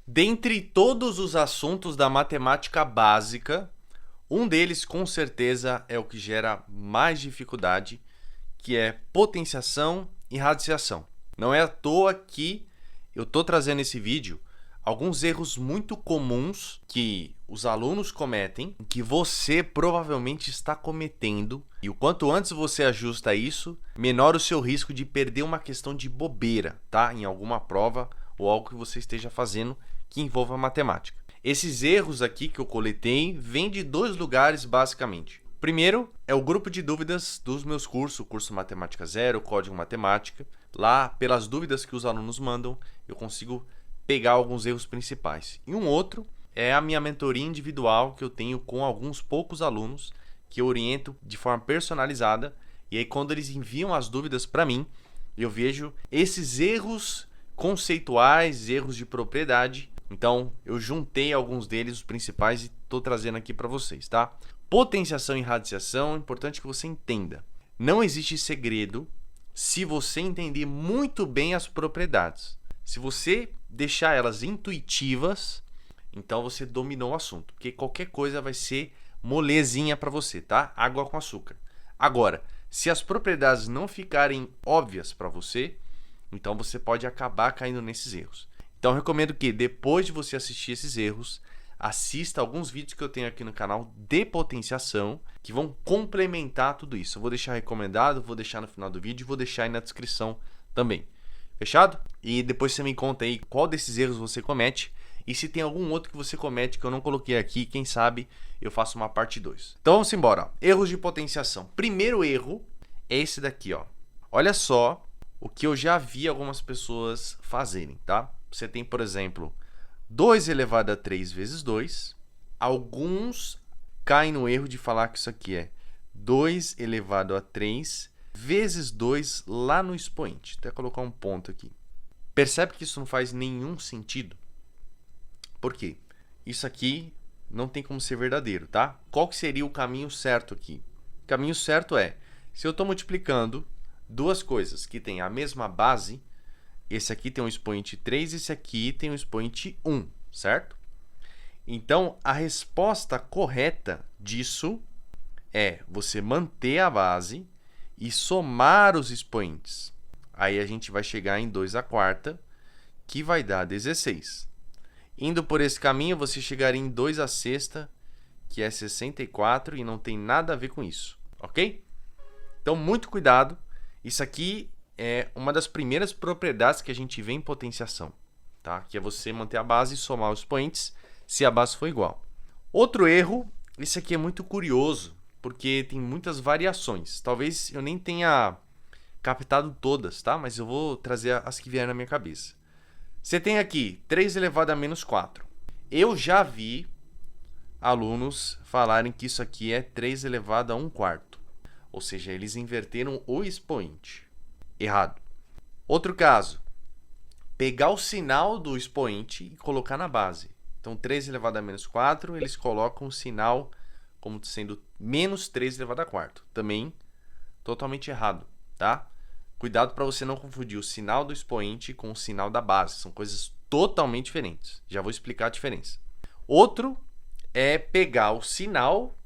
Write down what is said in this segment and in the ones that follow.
Dentre todos os assuntos da matemática básica, um deles com certeza é o que gera mais dificuldade, que é potenciação e radiciação. Não é à toa que eu estou trazendo esse vídeo alguns erros muito comuns que os alunos cometem, que você provavelmente está cometendo, e o quanto antes você ajusta isso, menor o seu risco de perder uma questão de bobeira, tá? Em alguma prova ou algo que você esteja fazendo que envolva matemática. Esses erros aqui que eu coletei vêm de dois lugares basicamente. Primeiro é o grupo de dúvidas dos meus cursos, o curso Matemática Zero, Código Matemática. Lá, pelas dúvidas que os alunos mandam, eu consigo pegar alguns erros principais. E um outro é a minha mentoria individual que eu tenho com alguns poucos alunos que eu oriento de forma personalizada. E aí quando eles enviam as dúvidas para mim, eu vejo esses erros conceituais, erros de propriedade. Então, eu juntei alguns deles, os principais, e estou trazendo aqui para vocês, tá? Potenciação e radiciação, é importante que você entenda. Não existe segredo se você entender muito bem as propriedades. Se você deixar elas intuitivas, então você dominou o assunto. Porque qualquer coisa vai ser molezinha para você, tá? Água com açúcar. Agora, se as propriedades não ficarem óbvias para você, então você pode acabar caindo nesses erros. Então eu recomendo que depois de você assistir esses erros, assista alguns vídeos que eu tenho aqui no canal de potenciação que vão complementar tudo isso. Eu vou deixar recomendado, vou deixar no final do vídeo, vou deixar aí na descrição também. Fechado? E depois você me conta aí qual desses erros você comete e se tem algum outro que você comete que eu não coloquei aqui, quem sabe eu faço uma parte 2. Então vamos embora. Erros de potenciação. Primeiro erro é esse daqui, ó. Olha só o que eu já vi algumas pessoas fazerem, tá? Você tem, por exemplo, 2 elevado a 3 vezes 2. Alguns caem no erro de falar que isso aqui é 2 elevado a 3 vezes 2 lá no expoente. Até colocar um ponto aqui. Percebe que isso não faz nenhum sentido? Por quê? Isso aqui não tem como ser verdadeiro, tá? Qual que seria o caminho certo aqui? O caminho certo é, se eu estou multiplicando duas coisas que têm a mesma base, esse aqui tem um expoente 3, esse aqui tem um expoente 1, certo? Então, a resposta correta disso é você manter a base e somar os expoentes. Aí a gente vai chegar em 2 à quarta, que vai dar 16. Indo por esse caminho, você chegaria em 2 à sexta, que é 64, e não tem nada a ver com isso, ok? Então, muito cuidado. Isso aqui é uma das primeiras propriedades que a gente vê em potenciação, tá? Que é você manter a base e somar os expoentes se a base for igual. Outro erro, esse aqui é muito curioso, porque tem muitas variações. Talvez eu nem tenha captado todas, tá? Mas eu vou trazer as que vieram na minha cabeça. Você tem aqui 3 elevado a menos 4. Eu já vi alunos falarem que isso aqui é 3 elevado a 1 quarto. Ou seja, eles inverteram o expoente. Errado. Outro caso, pegar o sinal do expoente e colocar na base. Então, 3 elevado a menos 4, eles colocam o sinal como sendo menos 3 elevado a quarto. Também totalmente errado, tá? Cuidado para você não confundir o sinal do expoente com o sinal da base. São coisas totalmente diferentes. Já vou explicar a diferença. Outro é pegar o sinal,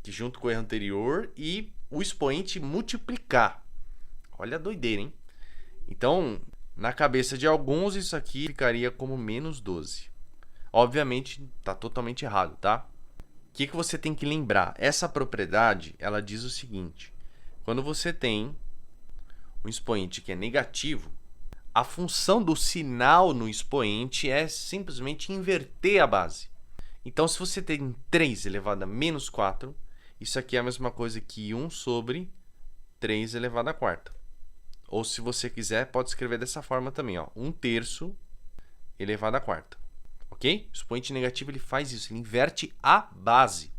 que junto com o erro anterior, e o expoente multiplicar. Olha a doideira, hein? Então, na cabeça de alguns, isso aqui ficaria como menos 12. Obviamente, está totalmente errado, tá? O que você tem que lembrar? Essa propriedade, ela diz o seguinte. Quando você tem um expoente que é negativo, a função do sinal no expoente é simplesmente inverter a base. Então, se você tem 3 elevado a menos 4, isso aqui é a mesma coisa que 1 sobre 3 elevado a quarta. Ou se você quiser, pode escrever dessa forma também, ó, 1/3 elevado à quarta. Ok? O expoente negativo ele faz isso, ele inverte a base.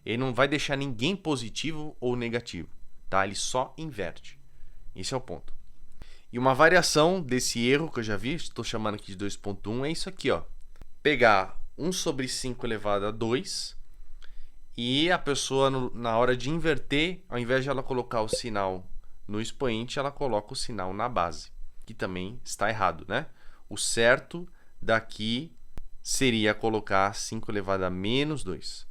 Ele não vai deixar ninguém positivo ou negativo, tá? Ele só inverte. Esse é o ponto. E uma variação desse erro que eu já vi, estou chamando aqui de 2.1, é isso aqui, ó. Pegar 1 sobre 5 elevado a 2 e a pessoa, na hora de inverter, ao invés de ela colocar o sinal no expoente, ela coloca o sinal na base, que também está errado, né? O certo daqui seria colocar 5 elevado a menos 2,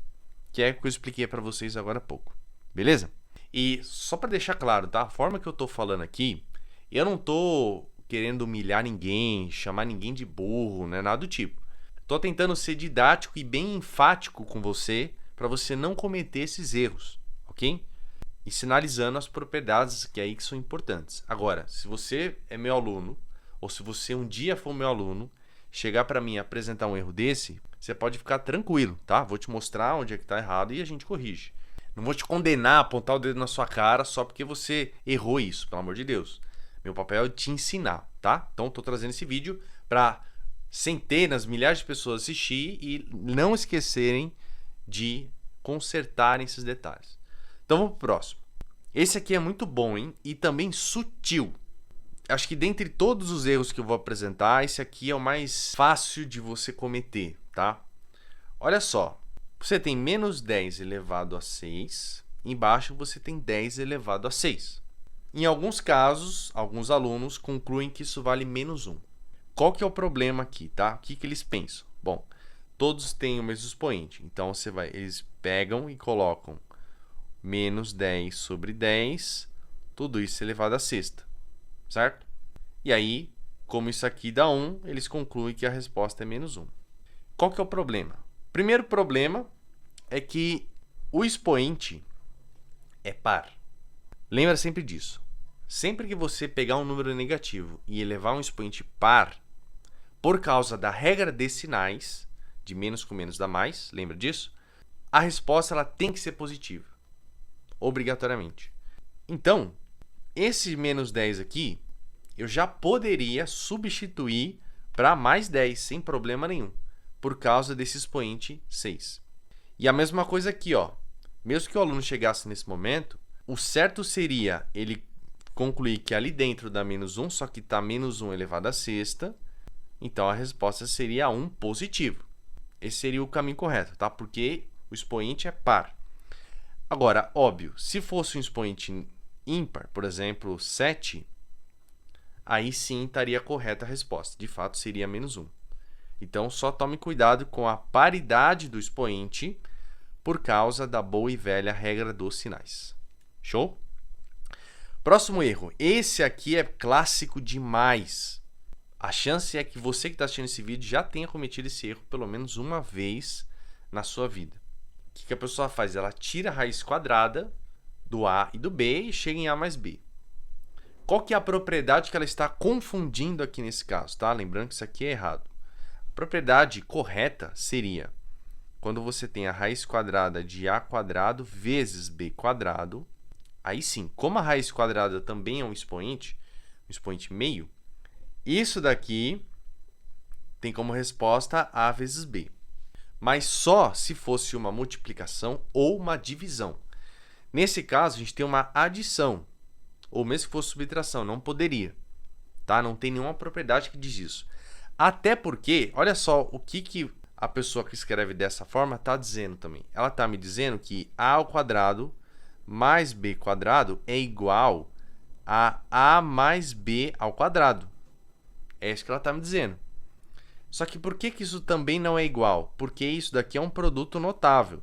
que é o que eu expliquei para vocês agora há pouco. Beleza? E só para deixar claro, tá? A forma que eu estou falando aqui, eu não estou querendo humilhar ninguém, chamar ninguém de burro, né? Nada do tipo. Estou tentando ser didático e bem enfático com você para você não cometer esses erros, ok? E sinalizando as propriedades que aí que são importantes. Agora, se você é meu aluno, ou se você um dia for meu aluno, chegar para mim e apresentar um erro desse, você pode ficar tranquilo, tá? Vou te mostrar onde é que está errado e a gente corrige. Não vou te condenar, apontar o dedo na sua cara só porque você errou isso, pelo amor de Deus. Meu papel é te ensinar, tá? Então, estou trazendo esse vídeo para centenas, milhares de pessoas assistir e não esquecerem de consertarem esses detalhes. Então, vamos pro próximo. Esse aqui é muito bom, hein? E também sutil. Acho que dentre todos os erros que eu vou apresentar, esse aqui é o mais fácil de você cometer, tá? Olha só. Você tem menos 10 elevado a 6. Embaixo você tem 10 elevado a 6. Em alguns casos, alguns alunos concluem que isso vale menos 1. Qual que é o problema aqui, tá? O que eles pensam? Bom, todos têm o mesmo expoente. Então, eles pegam e colocam menos 10 sobre 10, tudo isso elevado à sexta, certo? E aí, como isso aqui dá 1, eles concluem que a resposta é menos 1. Qual que é o problema? Primeiro problema é que o expoente é par. Lembra sempre disso. Sempre que você pegar um número negativo e elevar um expoente par, por causa da regra de sinais, de menos com menos dá mais, lembra disso? A resposta ela tem que ser positiva, obrigatoriamente. Então, esse menos 10 aqui, eu já poderia substituir para mais 10, sem problema nenhum, por causa desse expoente 6. E a mesma coisa aqui, ó. Mesmo que o aluno chegasse nesse momento, o certo seria ele concluir que ali dentro dá menos 1, só que está menos 1 elevado à sexta, então a resposta seria 1 positivo. Esse seria o caminho correto, tá? Porque o expoente é par. Agora, óbvio, se fosse um expoente ímpar, por exemplo, 7, aí sim estaria correta a resposta. De fato, seria menos 1. Então, só tome cuidado com a paridade do expoente por causa da boa e velha regra dos sinais. Show? Próximo erro. Esse aqui é clássico demais. A chance é que você que está assistindo esse vídeo já tenha cometido esse erro pelo menos uma vez na sua vida. O que a pessoa faz? Ela tira a raiz quadrada do A e do B e chega em A mais B. Qual que é a propriedade que ela está confundindo aqui nesse caso? Tá? Lembrando que isso aqui é errado. A propriedade correta seria quando você tem a raiz quadrada de A quadrado vezes B quadrado. Aí sim, como a raiz quadrada também é um expoente meio, isso daqui tem como resposta A vezes B. Mas só se fosse uma multiplicação ou uma divisão. Nesse caso, a gente tem uma adição, ou mesmo que fosse subtração, não poderia. Tá? Não tem nenhuma propriedade que diz isso. Até porque, olha só o que a pessoa que escreve dessa forma está dizendo também. Ela está me dizendo que A ao quadrado mais B quadrado é igual a A mais B ao quadrado. É isso que ela está me dizendo. Só que por que isso também não é igual? Porque isso daqui é um produto notável.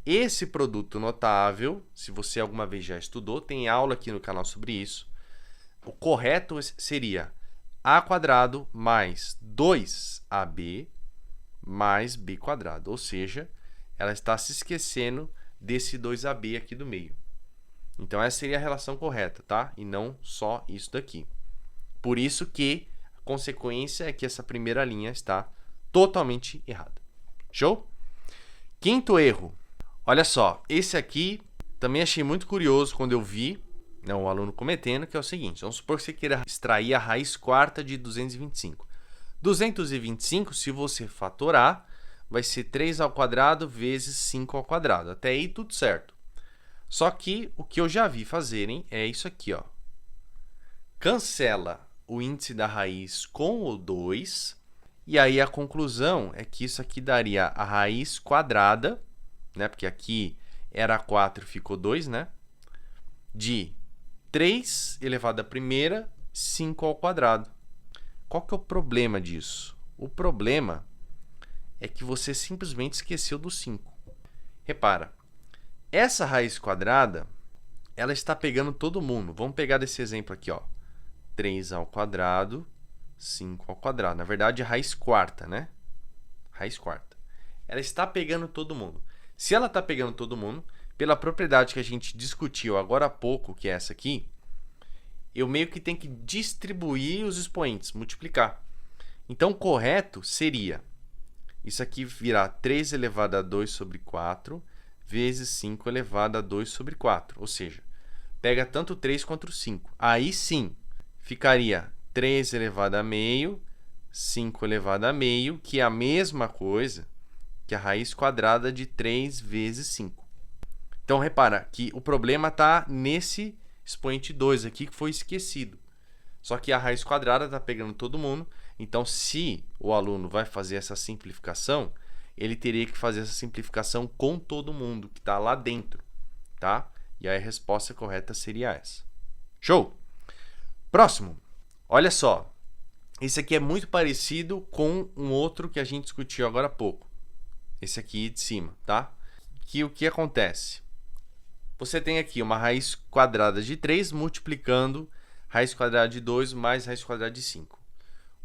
Esse produto notável, se você alguma vez já estudou, tem aula aqui no canal sobre isso. O correto seria A quadrado mais 2AB mais B quadrado. Ou seja, ela está se esquecendo desse 2AB aqui do meio. Então, essa seria a relação correta, tá? E não só isso daqui. Por isso que a consequência é que essa primeira linha está totalmente errada. Show? Quinto erro. Olha só, esse aqui também achei muito curioso quando eu vi um aluno cometendo, que é o seguinte. Vamos supor que você queira extrair a raiz quarta de 225. 225, se você fatorar, vai ser 3 ao quadrado vezes 5 ao quadrado. Até aí, tudo certo. Só que o que eu já vi fazerem é isso aqui, ó. Cancela o índice da raiz com o 2, e aí a conclusão é que isso aqui daria a raiz quadrada, né? Porque aqui era 4 e ficou 2, né? De 3 elevado à primeira, 5 ao quadrado. Qual que é o problema disso? O problema é que você simplesmente esqueceu do 5. Repara, essa raiz quadrada, ela está pegando todo mundo. Vamos pegar desse exemplo aqui, ó. 3 ao quadrado, 5 ao quadrado. Na verdade, é raiz quarta, né? Raiz quarta. Ela está pegando todo mundo. Se ela está pegando todo mundo, pela propriedade que a gente discutiu agora há pouco, que é essa aqui, eu meio que tenho que distribuir os expoentes, multiplicar. Então, o correto seria isso aqui virar 3 elevado a 2 sobre 4 vezes 5 elevado a 2 sobre 4. Ou seja, pega tanto o 3 quanto o 5. Aí sim, ficaria 3 elevado a meio, 5 elevado a meio, que é a mesma coisa que a raiz quadrada de 3 vezes 5. Então, repara que o problema está nesse expoente 2 aqui, que foi esquecido. Só que a raiz quadrada está pegando todo mundo. Então, se o aluno vai fazer essa simplificação, ele teria que fazer essa simplificação com todo mundo que está lá dentro, tá? E aí a resposta correta seria essa. Show? Próximo. Olha só. Esse aqui é muito parecido com um outro que a gente discutiu agora há pouco. Esse aqui de cima, tá? Que o que acontece? Você tem aqui uma raiz quadrada de 3 multiplicando raiz quadrada de 2 mais raiz quadrada de 5.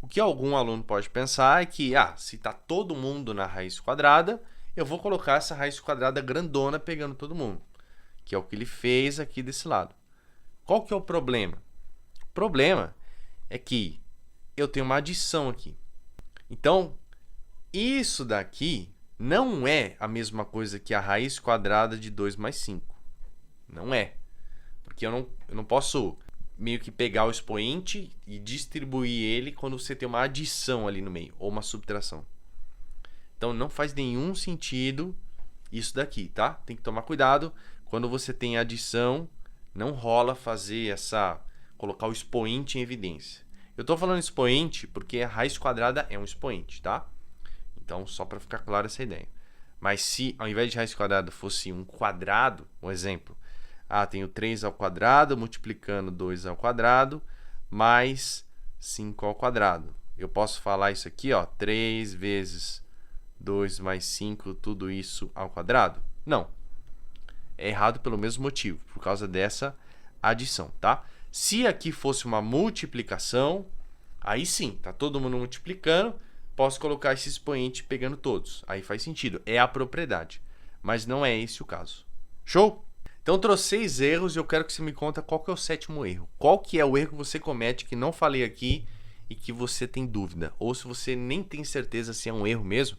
O que algum aluno pode pensar é que, se está todo mundo na raiz quadrada, eu vou colocar essa raiz quadrada grandona pegando todo mundo, que é o que ele fez aqui desse lado. Qual que é o problema? O problema é que eu tenho uma adição aqui. Então, isso daqui não é a mesma coisa que a raiz quadrada de 2 mais 5. Não é. Porque eu não posso meio que pegar o expoente e distribuir ele quando você tem uma adição ali no meio, ou uma subtração. Então, não faz nenhum sentido isso daqui, tá? Tem que tomar cuidado. Quando você tem adição, não rola fazer colocar o expoente em evidência. Eu estou falando expoente porque a raiz quadrada é um expoente, tá? Então, só para ficar clara essa ideia. Mas se, ao invés de raiz quadrada, fosse um quadrado, um exemplo, tenho 3 ao quadrado multiplicando 2 ao quadrado mais 5 ao quadrado. Eu posso falar isso aqui, ó, 3 vezes 2 mais 5, tudo isso ao quadrado? Não. É errado pelo mesmo motivo, por causa dessa adição, tá? Se aqui fosse uma multiplicação, aí sim, tá todo mundo multiplicando, posso colocar esse expoente pegando todos. Aí faz sentido, é a propriedade. Mas não é esse o caso. Show? Então, eu trouxe 6 erros e eu quero que você me conta qual que é o 7º erro. Qual que é o erro que você comete que não falei aqui e que você tem dúvida? Ou se você nem tem certeza se é um erro mesmo,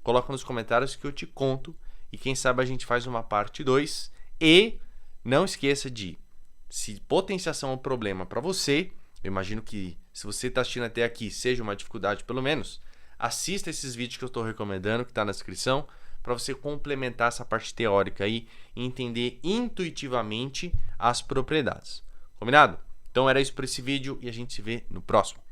coloca nos comentários que eu te conto e quem sabe a gente faz uma parte 2. E não esqueça de, se potenciação é um problema para você, eu imagino que se você está assistindo até aqui seja uma dificuldade pelo menos, assista esses vídeos que eu estou recomendando, que está na descrição, para você complementar essa parte teórica aí e entender intuitivamente as propriedades. Combinado? Então era isso para esse vídeo e a gente se vê no próximo.